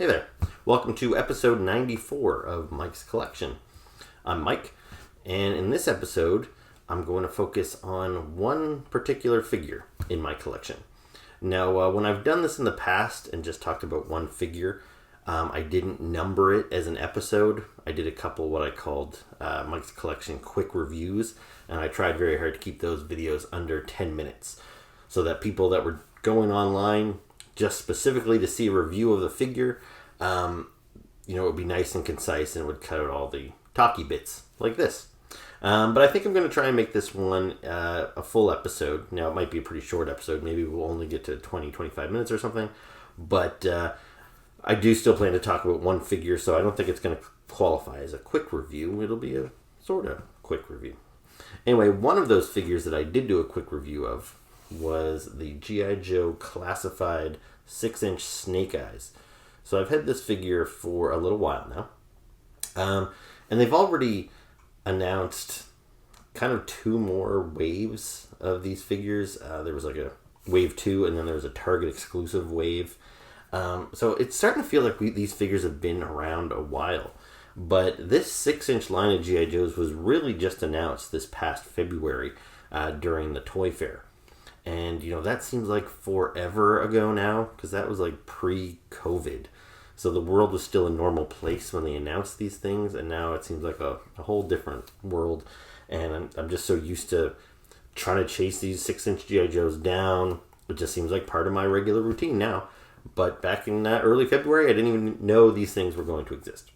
Hey there. Welcome to episode 94 of Mike's Collection. I'm Mike, and in this episode, I'm going to focus on one particular figure in my collection. Now, when I've done this in the past and just talked about one figure, I didn't number it as an episode. I did a couple what I called Mike's Collection quick reviews, and I tried very hard to keep those videos under 10 minutes so that people that were going online just specifically to see a review of the figure, it would be nice and concise and it would cut out all the talky bits like this. But I think I'm going to try and make this one a full episode. Now, it might be a pretty short episode. Maybe we'll only get to 20-25 minutes or something. But I do still plan to talk about one figure, so I don't think it's going to qualify as a quick review. It'll be a sort of quick review. Anyway, one of those figures that I did do a quick review of was the G.I. Joe Classified 6-inch Snake Eyes. So I've had this figure for a little while now. And they've already announced kind of two more waves of these figures. There was like a wave 2, and then there was a Target exclusive wave. So it's starting to feel like these figures have been around a while. But this 6-inch line of G.I. Joes was really just announced this past February during the Toy Fair. And, that seems like forever ago now, because that was like pre-COVID. So the world was still a normal place when they announced these things, and now it seems like a whole different world. And I'm just so used to trying to chase these 6-inch G.I. Joes down. It just seems like part of my regular routine now. But back in early February, I didn't even know these things were going to exist.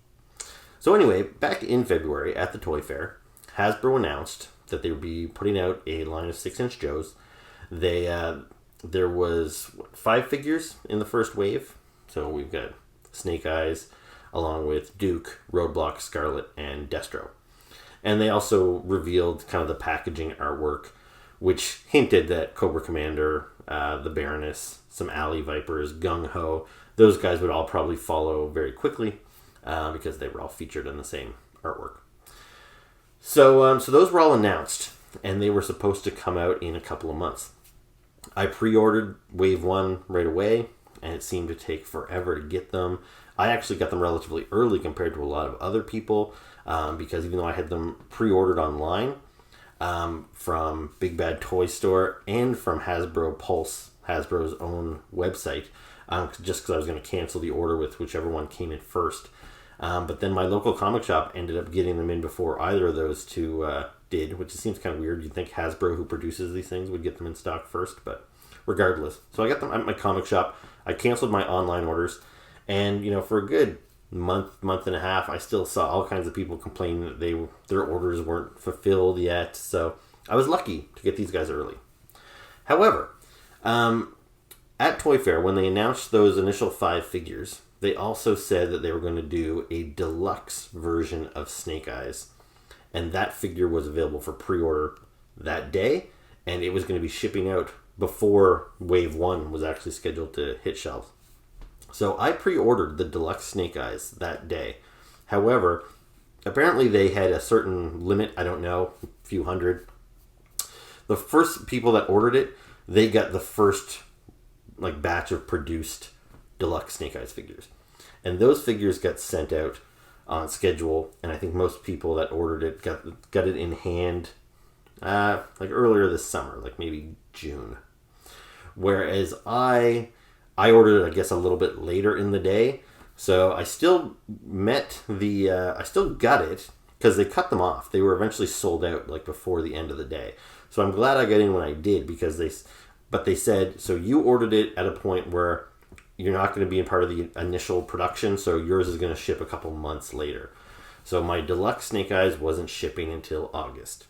So anyway, back in February at the Toy Fair, Hasbro announced that they would be putting out a line of 6-inch Joes. There was 5 figures in the first wave. So we've got Snake Eyes, along with Duke, Roadblock, Scarlet, and Destro. And they also revealed kind of the packaging artwork, which hinted that Cobra Commander, the Baroness, some Alley Vipers, Gung Ho, those guys would all probably follow very quickly because they were all featured in the same artwork. So those were all announced, and they were supposed to come out in a couple of months. I pre-ordered Wave 1 right away, and it seemed to take forever to get them. I actually got them relatively early compared to a lot of other people, because even though I had them pre-ordered online from Big Bad Toy Store and from Hasbro Pulse, Hasbro's own website, just because I was going to cancel the order with whichever one came in first. But then my local comic shop ended up getting them in before either of those two did, which seems kind of weird. You'd think Hasbro, who produces these things, would get them in stock first, but regardless. So I got them at my comic shop. I canceled my online orders, and for a good month and a half, I still saw all kinds of people complaining that their orders weren't fulfilled yet. So I was lucky to get these guys early. However, at Toy Fair, when they announced those initial 5 figures, they also said that they were going to do a deluxe version of Snake Eyes. And that figure was available for pre-order that day, and it was going to be shipping out before Wave 1 was actually scheduled to hit shelves. So I pre-ordered the deluxe Snake Eyes that day. However, apparently they had a certain limit, I don't know, a few hundred. The first people that ordered it, they got the first batch of produced deluxe Snake Eyes figures. And those figures got sent out on schedule, and I think most people that ordered it got it in hand earlier this summer, maybe June. Whereas I ordered it, I guess, a little bit later in the day, so I still I still got it, because they cut them off. They were eventually sold out before the end of the day. So I'm glad I got in when I did, because they said, so you ordered it at a point where you're not going to be a part of the initial production, so yours is going to ship a couple months later. So my deluxe Snake Eyes wasn't shipping until August.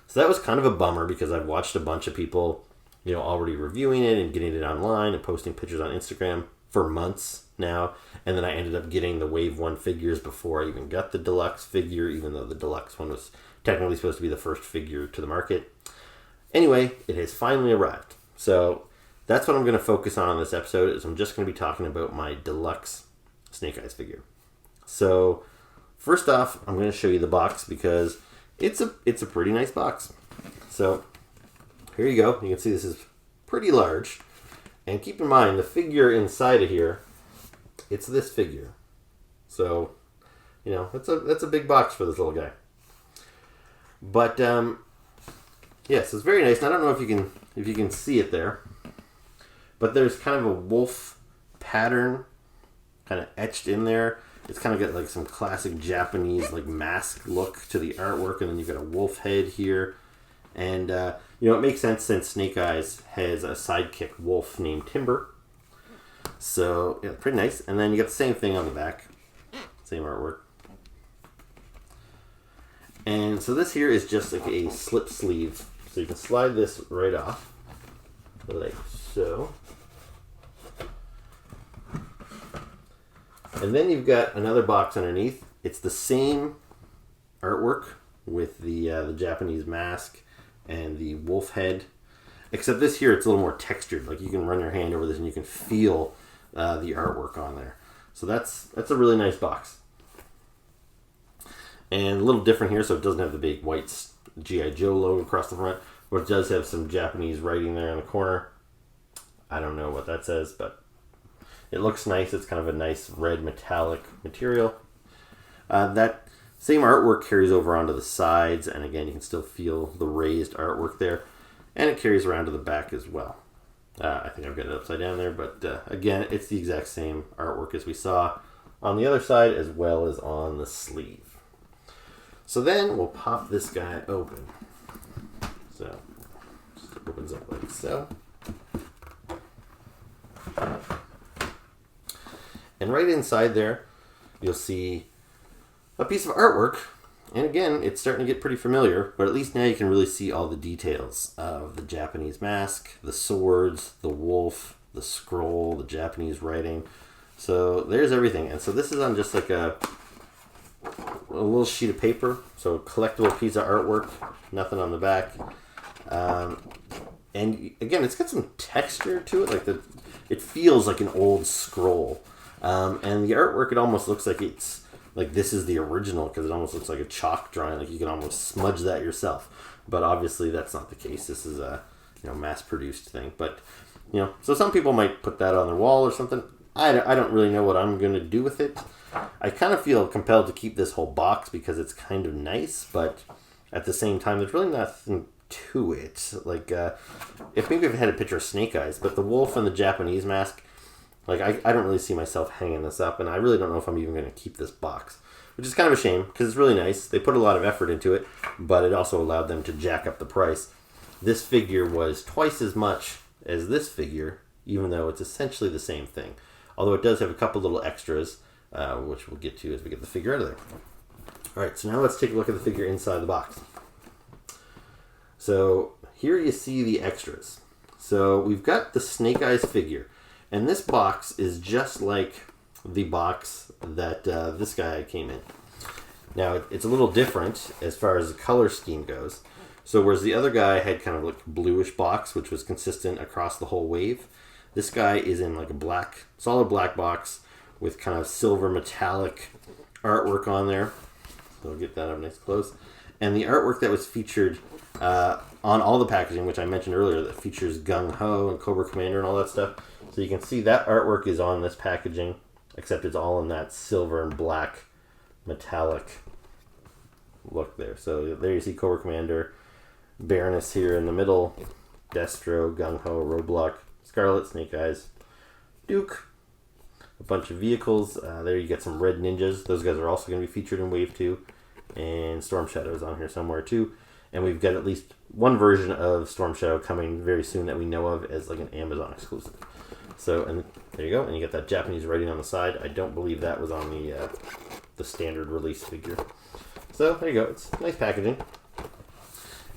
So that was kind of a bummer, because I've watched a bunch of people, already reviewing it and getting it online and posting pictures on Instagram for months now. And then I ended up getting the Wave 1 figures before I even got the deluxe figure, even though the deluxe one was technically supposed to be the first figure to the market. Anyway, it has finally arrived. So that's what I'm going to focus on this episode, is I'm just going to be talking about my deluxe Snake Eyes figure. So first off, I'm going to show you the box, because it's a pretty nice box. So here you go. You can see this is pretty large. And keep in mind, the figure inside of here it's this figure. So, you know, that's a big box for this little guy. But yes, it's very nice. And I don't know if you can see it there, but there's kind of a wolf pattern kind of etched in there. It's kind of got like some classic Japanese like mask look to the artwork, and then you've got a wolf head here. And you know, it makes sense since Snake Eyes has a sidekick wolf named Timber. So yeah, pretty nice. And then you got the same thing on the back, same artwork. And so this here is just like a slip sleeve, so you can slide this right off, like so. And then you've got another box underneath. It's the same artwork with the Japanese mask and the wolf head, except this here it's a little more textured. Like you can run your hand over this and you can feel the artwork on there. So that's a really nice box. And a little different here, so it doesn't have the big white G.I. Joe logo across the front, but it does have some Japanese writing there in the corner. I don't know what that says, but it looks nice. It's kind of a nice red metallic material. That same artwork carries over onto the sides, and again, you can still feel the raised artwork there. And it carries around to the back as well. I think I've got it upside down there, but again, it's the exact same artwork as we saw on the other side as well as on the sleeve. So then we'll pop this guy open. So, just opens up like so. And right inside there, you'll see a piece of artwork. And again, it's starting to get pretty familiar, but at least now you can really see all the details of the Japanese mask, the swords, the wolf, the scroll, the Japanese writing. So there's everything. And so this is on just like a little sheet of paper, so a collectible piece of artwork, nothing on the back. And again, it's got some texture to it, like it feels like an old scroll. And the artwork, it almost looks like it's like this is the original, because it almost looks like a chalk drawing, like you can almost smudge that yourself. But obviously that's not the case. This is a mass-produced thing. But so some people might put that on their wall or something. I don't really know what I'm going to do with it. I kind of feel compelled to keep this whole box because it's kind of nice, but at the same time, there's really nothing to it. Like, if maybe I've had a picture of Snake Eyes, but the wolf and the Japanese mask, like, I don't really see myself hanging this up, and I really don't know if I'm even going to keep this box, which is kind of a shame because it's really nice. They put a lot of effort into it, but it also allowed them to jack up the price. This figure was twice as much as this figure, even though it's essentially the same thing. Although it does have a couple little extras, which we'll get to as we get the figure out of there. Alright, so now let's take a look at the figure inside the box. So here you see the extras. So we've got the Snake Eyes figure. And this box is just like the box that this guy came in. Now, it's a little different as far as the color scheme goes. So whereas the other guy had kind of like a bluish box, which was consistent across the whole wave, this guy is in like a solid black box with kind of silver metallic artwork on there. So I'll get that up nice close. And the artwork that was featured on all the packaging, which I mentioned earlier, that features Gung Ho and Cobra Commander and all that stuff. So you can see that artwork is on this packaging, except it's all in that silver and black metallic look there. So there you see Cobra Commander, Baroness here in the middle, Destro, Gung Ho, Roadblock, Scarlet, Snake Eyes, Duke, a bunch of vehicles. There you get some Red Ninjas. Those guys are also going to be featured in Wave 2. And Storm Shadow's on here somewhere too. And we've got at least one version of Storm Shadow coming very soon that we know of as like an Amazon exclusive. So, and there you go. And you get that Japanese writing on the side. I don't believe that was on the standard release figure. So there you go. It's nice packaging.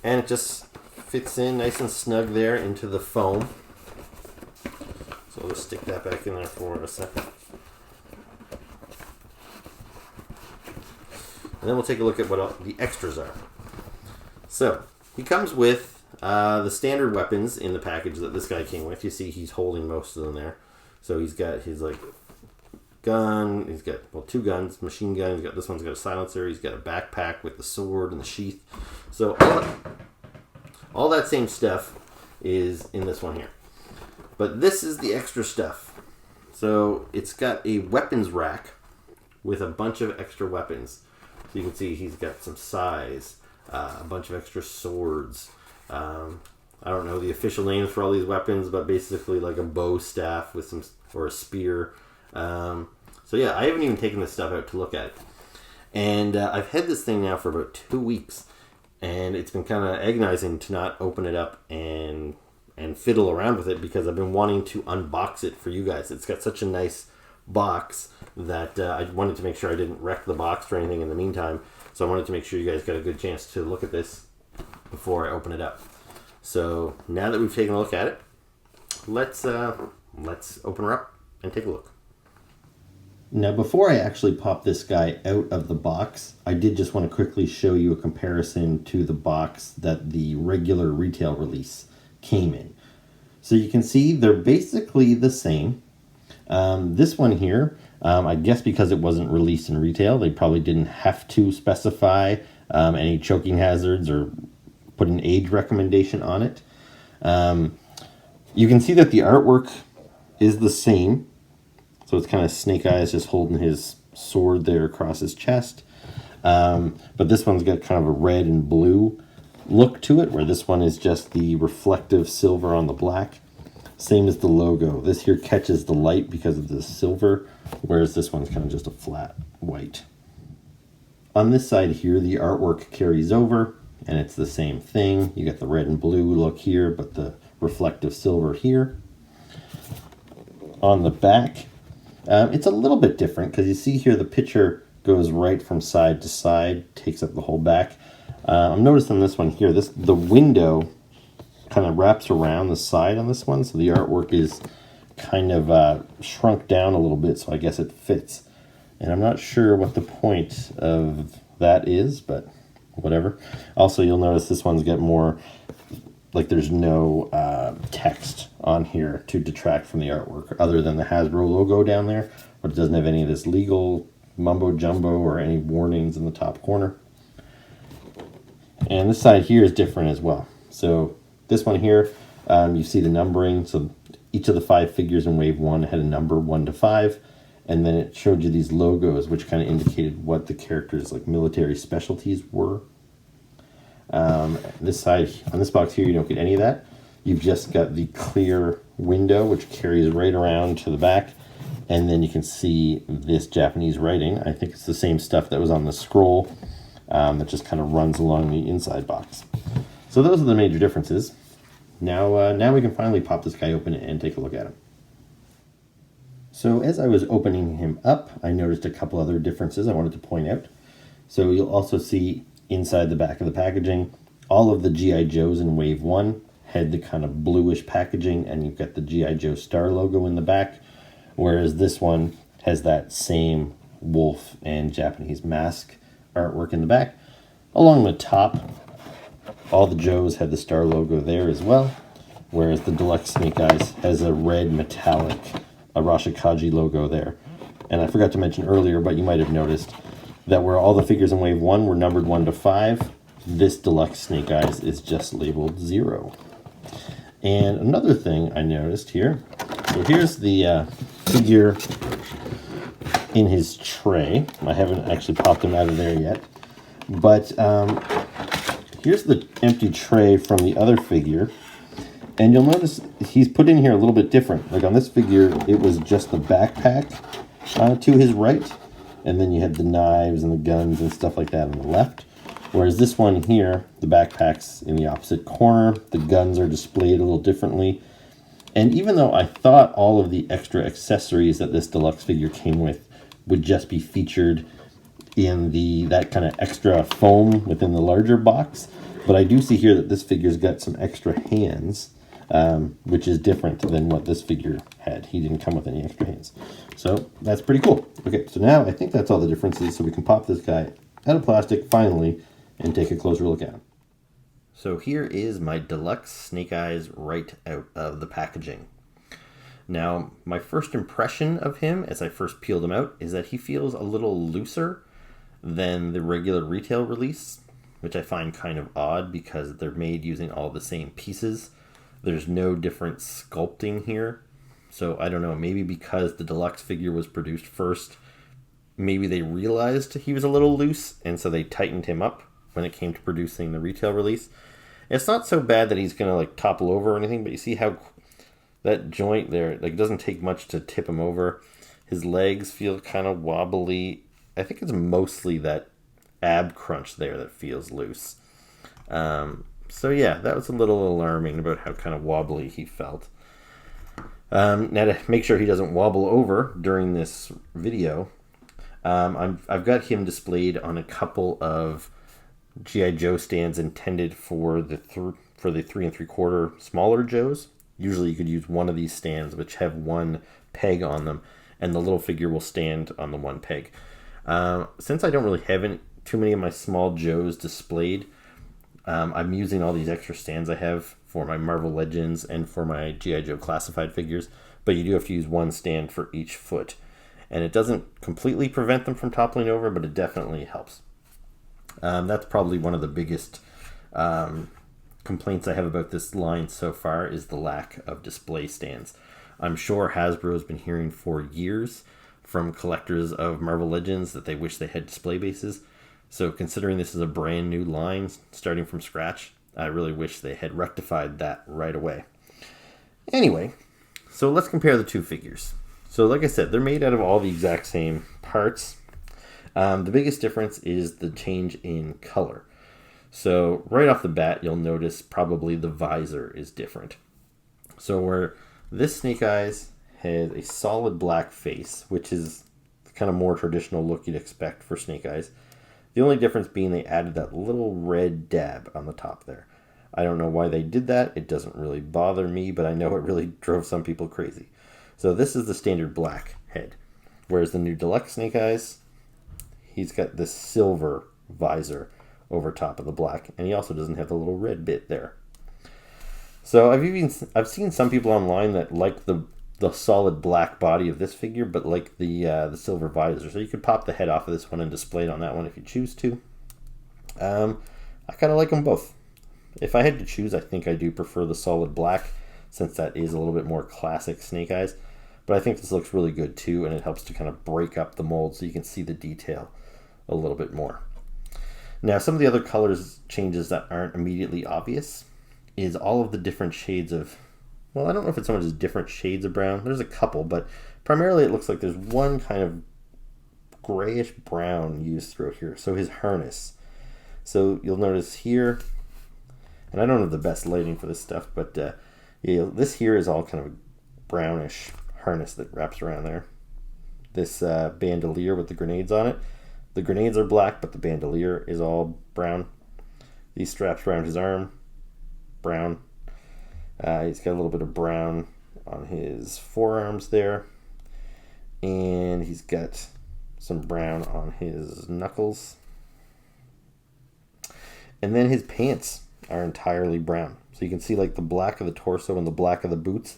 And it just fits in nice and snug there into the foam. So let's stick that back in there for a second. And then we'll take a look at what the extras are. So, he comes with the standard weapons in the package that this guy came with. You see he's holding most of them there. So he's got his gun, he's got, two guns, machine gun, this one's got a silencer, he's got a backpack with the sword and the sheath. So all that same stuff is in this one here. But this is the extra stuff. So it's got a weapons rack with a bunch of extra weapons. So you can see he's got some sais, a bunch of extra swords. I don't know the official names for all these weapons, but basically like a bow staff with some, or a spear. So yeah, I haven't even taken this stuff out to look at it. And I've had this thing now for about 2 weeks, and it's been kind of agonizing to not open it up and fiddle around with it, because I've been wanting to unbox it for you guys. It's got such a nice box that I wanted to make sure I didn't wreck the box or anything in the meantime. So I wanted to make sure you guys got a good chance to look at this before I open it up. So now that we've taken a look at it, let's open her up and take a look. Now, before I actually pop this guy out of the box, I did just want to quickly show you a comparison to the box that the regular retail release came in. So you can see they're basically the same. This one here, I guess because it wasn't released in retail, they probably didn't have to specify any choking hazards or put an age recommendation on it. You can see that the artwork is the same. So it's kind of Snake Eyes just holding his sword there across his chest. But this one's got kind of a red and blue look to it, where this one is just the reflective silver on the black. Same as the logo. This here catches the light because of the silver, whereas this one's kind of just a flat white. On this side here, the artwork carries over, and it's the same thing. You get the red and blue look here, but the reflective silver here. On the back, it's a little bit different, because you see here the picture goes right from side to side, takes up the whole back. I'm noticing this one here, the window kind of wraps around the side on this one, so the artwork is kind of shrunk down a little bit, so I guess it fits. And I'm not sure what the point of that is, but whatever. Also, you'll notice this one's got more, like there's no text on here to detract from the artwork other than the Hasbro logo down there, but it doesn't have any of this legal mumbo jumbo or any warnings in the top corner. And this side here is different as well. So this one here, you see the numbering. So each of the 5 figures in wave 1 had a number 1 to 5, and then it showed you these logos which kind of indicated what the characters' like military specialties were. This side, on this box here, you don't get any of that. You've just got the clear window which carries right around to the back, and then you can see this Japanese writing. I think it's the same stuff that was on the scroll that just kind of runs along the inside box. So those are the major differences. Now we can finally pop this guy open and take a look at him. So as I was opening him up, I noticed a couple other differences I wanted to point out. So you'll also see inside the back of the packaging, all of the G.I. Joes in Wave 1 had the kind of bluish packaging, and you've got the G.I. Joe star logo in the back, whereas this one has that same wolf and Japanese mask artwork in the back. Along the top, all the Joes had the star logo there as well, whereas the Deluxe Snake Eyes has a red metallic Arashikaji logo there. And I forgot to mention earlier, but you might have noticed that where all the figures in Wave 1 were numbered 1 to 5, this Deluxe Snake Eyes is just labeled 0. And another thing I noticed here, so here's the figure in his tray. I haven't actually popped him out of there yet, but here's the empty tray from the other figure, and you'll notice he's put in here a little bit different. Like on this figure, it was just the backpack to his right, and then you had the knives and the guns and stuff like that on the left. Whereas this one here, the backpack's in the opposite corner, the guns are displayed a little differently. And even though I thought all of the extra accessories that this deluxe figure came with would just be featured in that kind of extra foam within the larger box, but I do see here that this figure's got some extra hands, which is different than what this figure had. He didn't come with any extra hands. So that's pretty cool. Okay, so now I think that's all the differences, so we can pop this guy out of plastic finally and take a closer look at him. So here is my Deluxe Snake Eyes right out of the packaging. Now, my first impression of him as I first peeled him out is that he feels a little looser than the regular retail release, which I find kind of odd because they're made using all the same pieces. There's no different sculpting here So I don't know, maybe because the deluxe figure was produced first, maybe they realized he was a little loose, and so they tightened him up when it came to producing the retail release. It's not so bad that he's going to like topple over or anything, but you see how that joint there, like, it doesn't take much to tip him over. His legs feel kind of wobbly. I think it's mostly that ab crunch there that feels loose. So yeah, that was a little alarming about how kind of wobbly he felt. Now to make sure he doesn't wobble over during this video, I've got him displayed on a couple of G.I. Joe stands intended for the 3 3/4 smaller Joes. Usually you could use one of these stands which have one peg on them, and the little figure will stand on the one peg. Since I don't really have too many of my small Joes displayed, I'm using all these extra stands I have for my Marvel Legends and for my G.I. Joe classified figures, but you do have to use one stand for each foot. And it doesn't completely prevent them from toppling over, but it definitely helps. That's probably one of the biggest complaints I have about this line so far, is the lack of display stands. I'm sure Hasbro has been hearing for years from collectors of Marvel Legends that they wish they had display bases. So considering this is a brand new line starting from scratch, I really wish they had rectified that right away. Anyway, so let's compare the two figures. So like I said, they're made out of all the exact same parts. The biggest difference is the change in color. So right off the bat, you'll notice probably the visor is different. So where this Snake Eyes has a solid black face, which is the kind of more traditional look you'd expect for Snake Eyes, the only difference being they added that little red dab on the top there. I don't know why they did that. It doesn't really bother me, but I know it really drove some people crazy. So this is the standard black head, whereas the new Deluxe Snake Eyes, he's got this silver visor over top of the black, and he also doesn't have the little red bit there. So I've seen some people online that like the solid black body of this figure, but like the silver visor. So you could pop the head off of this one and display it on that one if you choose to. I kind of like them both. If I had to choose, I think I do prefer the solid black, since that is a little bit more classic Snake Eyes. But I think this looks really good too, and it helps to kind of break up the mold so you can see the detail a little bit more. Now, some of the other colors changes that aren't immediately obvious is all of the different shades of, well, I don't know if it's so much as different shades of brown. There's a couple, but primarily it looks like there's one kind of grayish brown used through here. So his harness. So you'll notice here, and I don't have the best lighting for this stuff, but this here is all kind of brownish harness that wraps around there. This bandolier with the grenades on it. The grenades are black, but the bandolier is all brown. These straps around his arm, brown. He's got a little bit of brown on his forearms there. And he's got some brown on his knuckles. And then his pants are entirely brown. So you can see like the black of the torso and the black of the boots.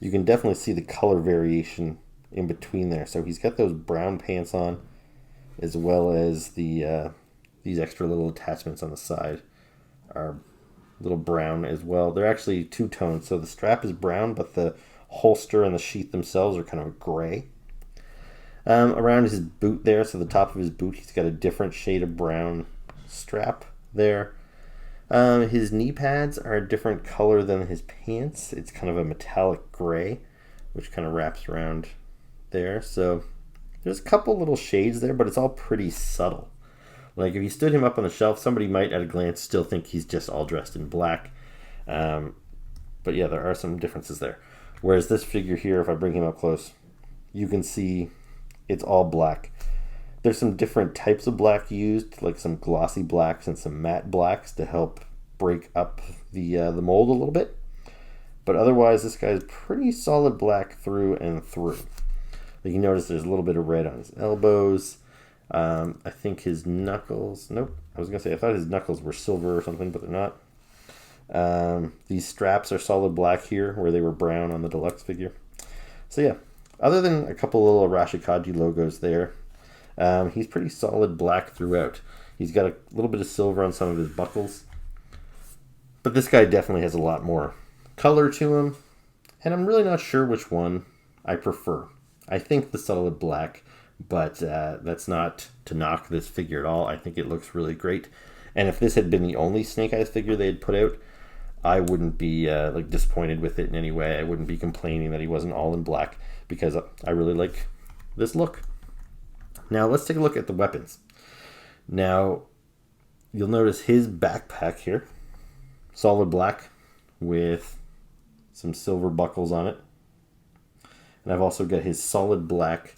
You can definitely see the color variation in between there. So he's got those brown pants on, as well as the these extra little attachments on the side are a little brown as well. They're actually two-toned, so the strap is brown, but the holster and the sheath themselves are kind of gray. Around his boot there, so the top of his boot, he's got a different shade of brown strap there. His knee pads are a different color than his pants. It's kind of a metallic gray, which kind of wraps around there. So there's a couple little shades there, but it's all pretty subtle. Like if you stood him up on the shelf, somebody might at a glance still think he's just all dressed in black. But yeah, there are some differences there. Whereas this figure here, if I bring him up close, you can see it's all black. There's some different types of black used, like some glossy blacks and some matte blacks to help break up the mold a little bit. But otherwise, this guy's pretty solid black through and through. Like you notice there's a little bit of red on his elbows. I think his knuckles, nope, I was going to say I thought his knuckles were silver or something, but they're not. These straps are solid black here, where they were brown on the Deluxe figure. So yeah, other than a couple little Arashikaji logos there, he's pretty solid black throughout. He's got a little bit of silver on some of his buckles. But this guy definitely has a lot more color to him. And I'm really not sure which one I prefer. I think the solid black, but that's not to knock this figure at all. I think it looks really great. And if this had been the only Snake Eyes figure they had put out, I wouldn't be like disappointed with it in any way. I wouldn't be complaining that he wasn't all in black, because I really like this look. Now let's take a look at the weapons. Now you'll notice his backpack here, solid black with some silver buckles on it. And I've also got his solid black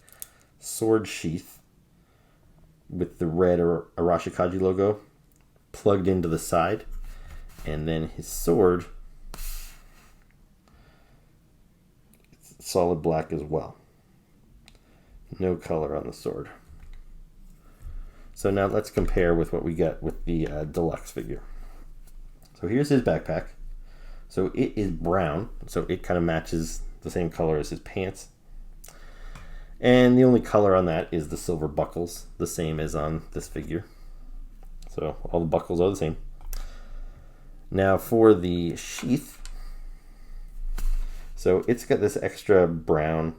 sword sheath with the red Arashikaji logo plugged into the side. And then his sword, it's solid black as well. No color on the sword. So now let's compare with what we got with the Deluxe figure. So here's his backpack. So it is brown, so it kind of matches the same color as his pants. And the only color on that is the silver buckles, the same as on this figure. So all the buckles are the same. Now for the sheath, so it's got this extra brown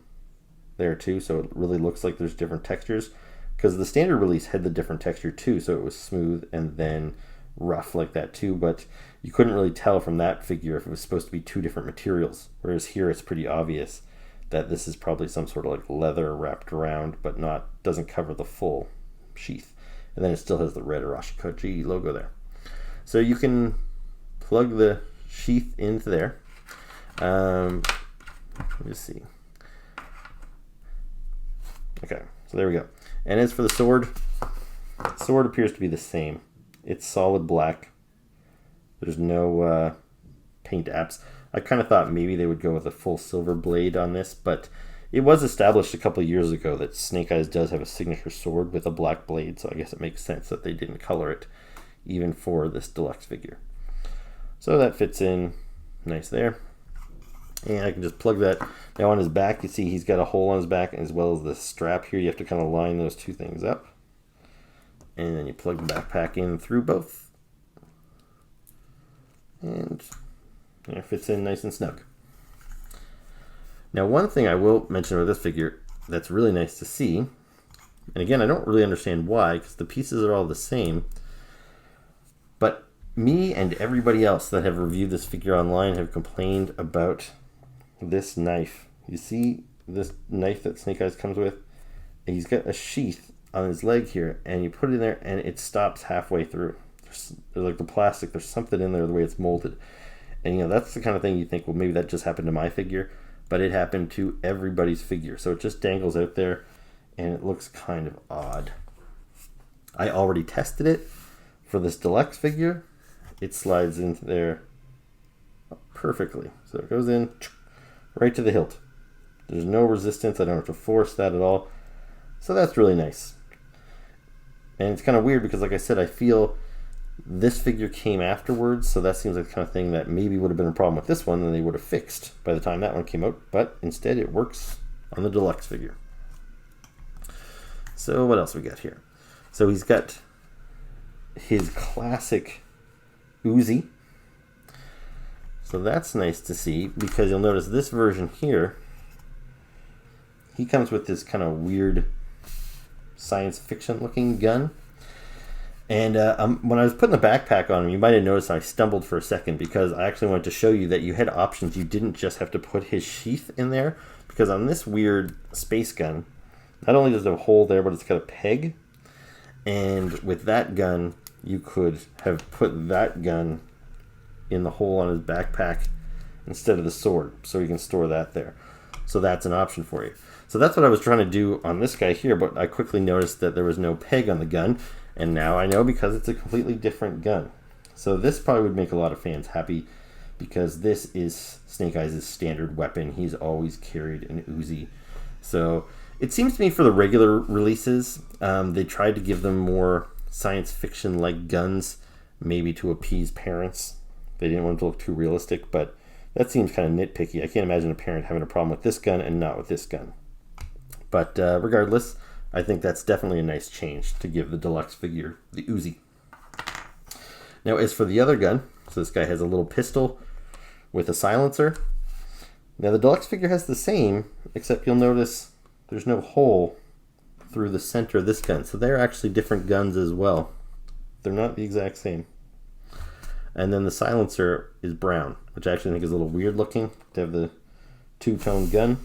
there too, so it really looks like there's different textures, because the standard release had the different texture too, so it was smooth and then rough like that too, but you couldn't really tell from that figure if it was supposed to be two different materials, whereas here it's pretty obvious that this is probably some sort of like leather wrapped around, but doesn't cover the full sheath. And then it still has the red Arashikaji logo there. So you can plug the sheath into there. Let me just see. Okay, so there we go. And as for the sword appears to be the same. It's solid black. There's no paint apps. I kind of thought maybe they would go with a full silver blade on this, but it was established a couple of years ago that Snake Eyes does have a signature sword with a black blade, so I guess it makes sense that they didn't color it even for this Deluxe figure. So that fits in nice there. And I can just plug that. Now on his back, you see he's got a hole on his back, as well as the strap here. You have to kind of line those two things up. And then you plug the backpack in through both. And it fits in nice and snug. Now one thing I will mention about this figure that's really nice to see, and again I don't really understand why, because the pieces are all the same, but me and everybody else that have reviewed this figure online have complained about this knife. You see this knife that Snake Eyes comes with? And he's got a sheath on his leg here, and you put it in there and it stops halfway through. There's like the plastic, there's something in there the way it's molded. And you know, that's the kind of thing you think, well, maybe that just happened to my figure, but it happened to everybody's figure. So it just dangles out there and it looks kind of odd. I already tested it for this Deluxe figure. It slides into there perfectly. So it goes in right to the hilt. There's no resistance. I don't have to force that at all. So that's really nice. And it's kind of weird because, like I said, I feel this figure came afterwards, so that seems like the kind of thing that maybe would have been a problem with this one and they would have fixed by the time that one came out, but instead it works on the Deluxe figure. So what else we got here? So he's got his classic Uzi. So that's nice to see, because you'll notice this version here, he comes with this kind of weird science fiction looking gun. And when I was putting the backpack on him, you might have noticed I stumbled for a second, because I actually wanted to show you that you had options. You didn't just have to put his sheath in there, because on this weird space gun, not only does it have a hole there, but it's got a peg. And with that gun, you could have put that gun in the hole on his backpack instead of the sword, so you can store that there. So that's an option for you. So that's what I was trying to do on this guy here, but I quickly noticed that there was no peg on the gun, and now I know, because it's a completely different gun. So this probably would make a lot of fans happy, because this is Snake Eyes' standard weapon. He's always carried an Uzi. So it seems to me for the regular releases, they tried to give them more science fiction-like guns, maybe to appease parents. They didn't want it to look too realistic, but that seems kind of nitpicky. I can't imagine a parent having a problem with this gun and not with this gun. But regardless, I think that's definitely a nice change to give the Deluxe figure the Uzi. Now, as for the other gun, so this guy has a little pistol with a silencer. Now the Deluxe figure has the same, except you'll notice there's no hole through the center of this gun. So they're actually different guns as well. They're not the exact same. And then the silencer is brown, which I actually think is a little weird looking to have the two-tone gun.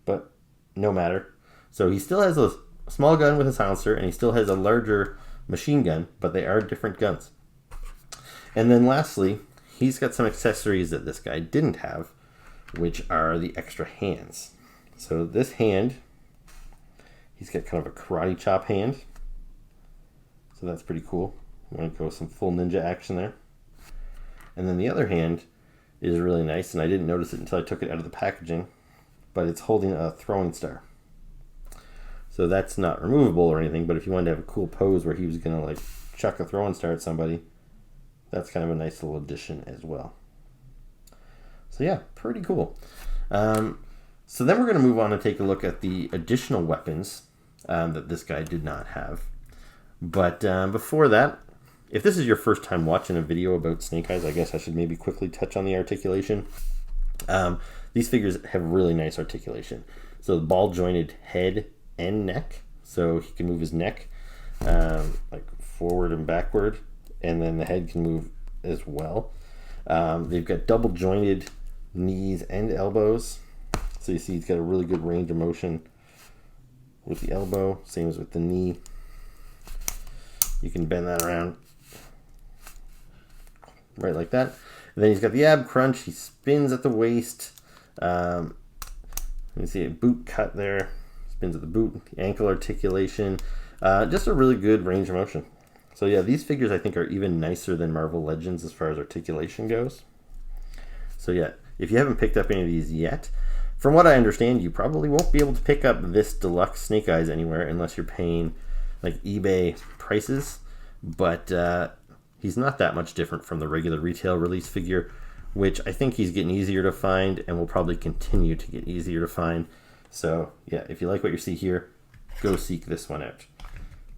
But no matter. So he still has a small gun with a silencer, and he still has a larger machine gun, but they are different guns. And then lastly, he's got some accessories that this guy didn't have, which are the extra hands. So this hand, he's got kind of a karate chop hand. So that's pretty cool. I'm going to go with some full ninja action there. And then the other hand is really nice, and I didn't notice it until I took it out of the packaging, but it's holding a throwing star. So that's not removable or anything, but if you wanted to have a cool pose where he was going to like chuck a throwing star at somebody, that's kind of a nice little addition as well. So yeah, pretty cool. So then we're going to move on and take a look at the additional weapons that this guy did not have. But before that, if this is your first time watching a video about Snake Eyes, I guess I should maybe quickly touch on the articulation. These figures have really nice articulation. So the ball jointed head and neck, so he can move his neck like forward and backward, and then the head can move as well. They've got double jointed knees and elbows, so you see he's got a really good range of motion with the elbow, same as with the knee. You can bend that around right like that. And then he's got the ab crunch. He spins at the waist. You see a boot cut there. Spins at the boot. The ankle articulation. Just a really good range of motion. So yeah, these figures I think are even nicer than Marvel Legends as far as articulation goes. So yeah, if you haven't picked up any of these yet, from what I understand, you probably won't be able to pick up this Deluxe Snake Eyes anywhere unless you're paying like eBay prices, but he's not that much different from the regular retail release figure, which I think he's getting easier to find and will probably continue to get easier to find. So yeah, if you like what you see here, go seek this one out.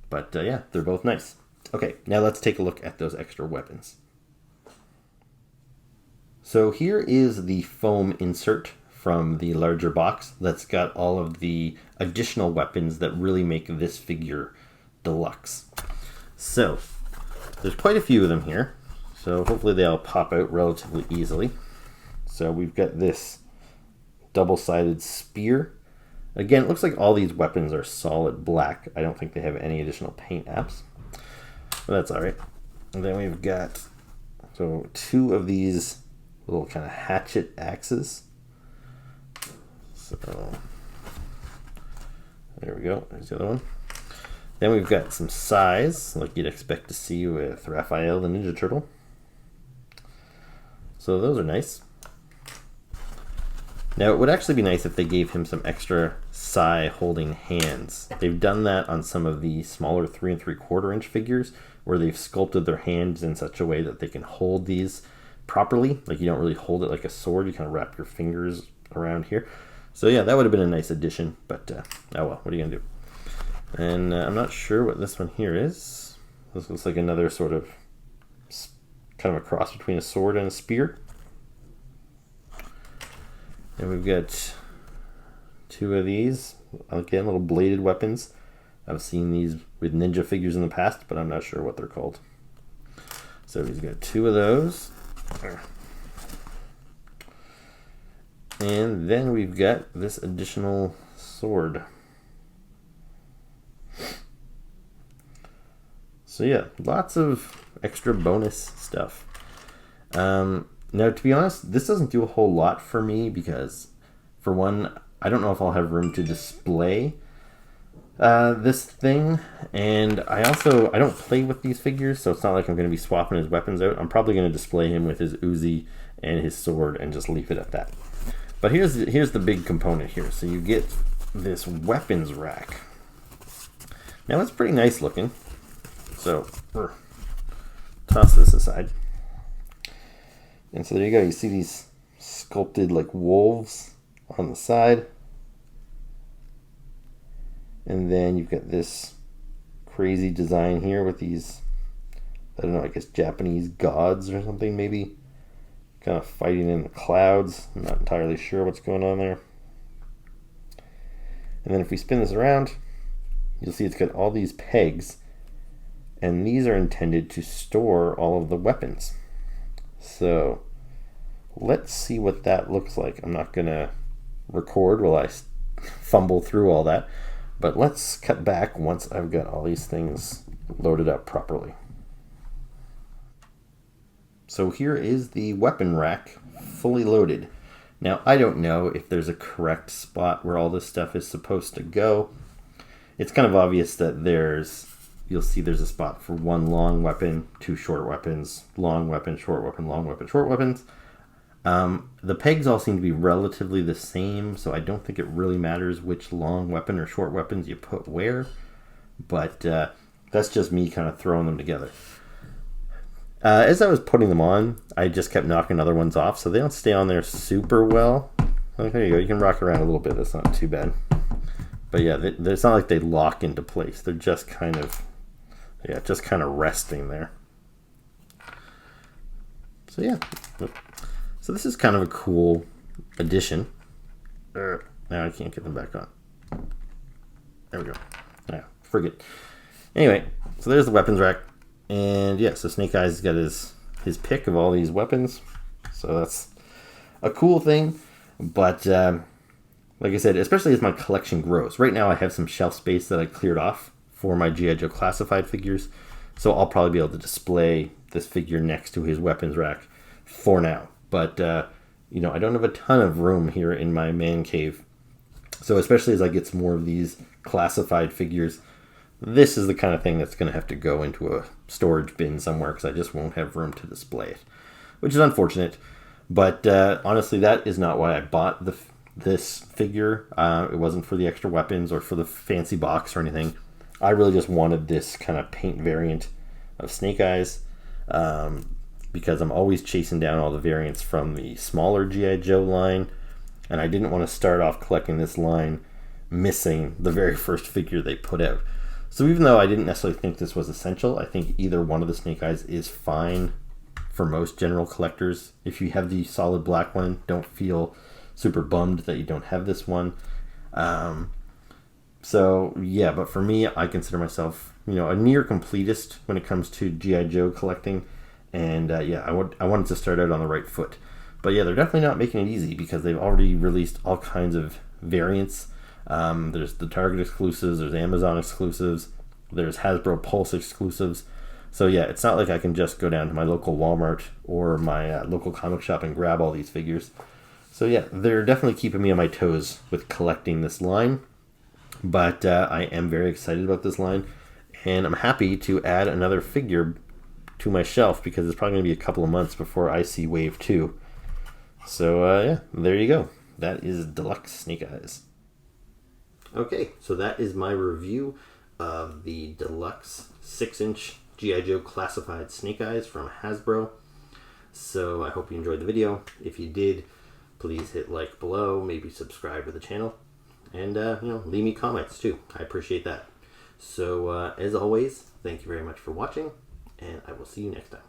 But yeah, they're both nice. Okay, now let's take a look at those extra weapons. So here is the foam insert from the larger box that's got all of the additional weapons that really make this figure deluxe. So there's quite a few of them here, so hopefully they all pop out relatively easily. So we've got this double-sided spear. Again, it looks like all these weapons are solid black. I don't think they have any additional paint apps, but that's all right. And then we've got two of these little kind of hatchet axes. So there we go. There's the other one. Then we've got some size, like you'd expect to see with Raphael the Ninja Turtle. So those are nice. Now it would actually be nice if they gave him some extra Sai holding hands. They've done that on some of the smaller 3 3/4 inch figures, where they've sculpted their hands in such a way that they can hold these properly. Like you don't really hold it like a sword, you kind of wrap your fingers around here. So yeah, that would have been a nice addition, but oh well, what are you gonna do? And I'm not sure what this one here is. This looks like another sort of kind of a cross between a sword and a spear. And we've got two of these, again, little bladed weapons. I've seen these with ninja figures in the past, but I'm not sure what they're called. So he's got two of those. And then we've got this additional sword. So yeah, lots of extra bonus stuff. Now, to be honest, this doesn't do a whole lot for me because, for one, I don't know if I'll have room to display this thing, and I don't play with these figures, so it's not like I'm going to be swapping his weapons out. I'm probably going to display him with his Uzi and his sword and just leave it at that. But here's the big component here. So you get this weapons rack. Now it's pretty nice looking. So toss this aside. And so there you go. You see these sculpted like wolves on the side. And then you've got this crazy design here with these, I don't know, I guess Japanese gods or something maybe, kind of fighting in the clouds. I'm not entirely sure what's going on there. And then if we spin this around, you'll see it's got all these pegs, and these are intended to store all of the weapons. So let's see what that looks like. I'm not going to record while I fumble through all that, but let's cut back once I've got all these things loaded up properly. So here is the weapon rack fully loaded. Now, I don't know if there's a correct spot where all this stuff is supposed to go. It's kind of obvious that you'll see there's a spot for one long weapon, two short weapons, long weapon, short weapon, long weapon, short weapons. The pegs all seem to be relatively the same, so I don't think it really matters which long weapon or short weapons you put where, but that's just me kind of throwing them together. As I was putting them on, I just kept knocking other ones off, so they don't stay on there super well. Oh, there you go, you can rock around a little bit, that's not too bad. But yeah, it's not like they lock into place, they're just kind of resting there. So yeah, so this is kind of a cool addition. Now I can't get them back on. There we go. Yeah, forget. Anyway, so there's the weapons rack. And yeah, so Snake Eyes got his pick of all these weapons. So that's a cool thing. But like I said, especially as my collection grows. Right now I have some shelf space that I cleared off for my G.I. Joe classified figures. So I'll probably be able to display this figure next to his weapons rack for now. But, you know, I don't have a ton of room here in my man cave. So especially as I get some more of these classified figures, this is the kind of thing that's going to have to go into a storage bin somewhere because I just won't have room to display it, which is unfortunate. But honestly, that is not why I bought this figure. It wasn't for the extra weapons or for the fancy box or anything. I really just wanted this kind of paint variant of Snake Eyes because I'm always chasing down all the variants from the smaller G.I. Joe line, and I didn't want to start off collecting this line missing the very first figure they put out. So even though I didn't necessarily think this was essential, I think either one of the Snake Eyes is fine for most general collectors. If you have the solid black one, don't feel super bummed that you don't have this one. So yeah, but for me, I consider myself, you know, a near completist when it comes to G.I. Joe collecting. And yeah, I wanted to start out on the right foot. But yeah, they're definitely not making it easy because they've already released all kinds of variants. There's the Target exclusives, there's Amazon exclusives, there's Hasbro Pulse exclusives. So yeah, it's not like I can just go down to my local Walmart or my local comic shop and grab all these figures. So yeah, they're definitely keeping me on my toes with collecting this line. But I am very excited about this line, and I'm happy to add another figure to my shelf because it's probably going to be a couple of months before I see Wave 2. So yeah, there you go. That is Deluxe Snake Eyes. Okay, so that is my review of the Deluxe 6-inch G.I. Joe classified Snake Eyes from Hasbro. So I hope you enjoyed the video. If you did, please hit like below, maybe subscribe to the channel, and you know, leave me comments too. I appreciate that. So as always, thank you very much for watching, and I will see you next time.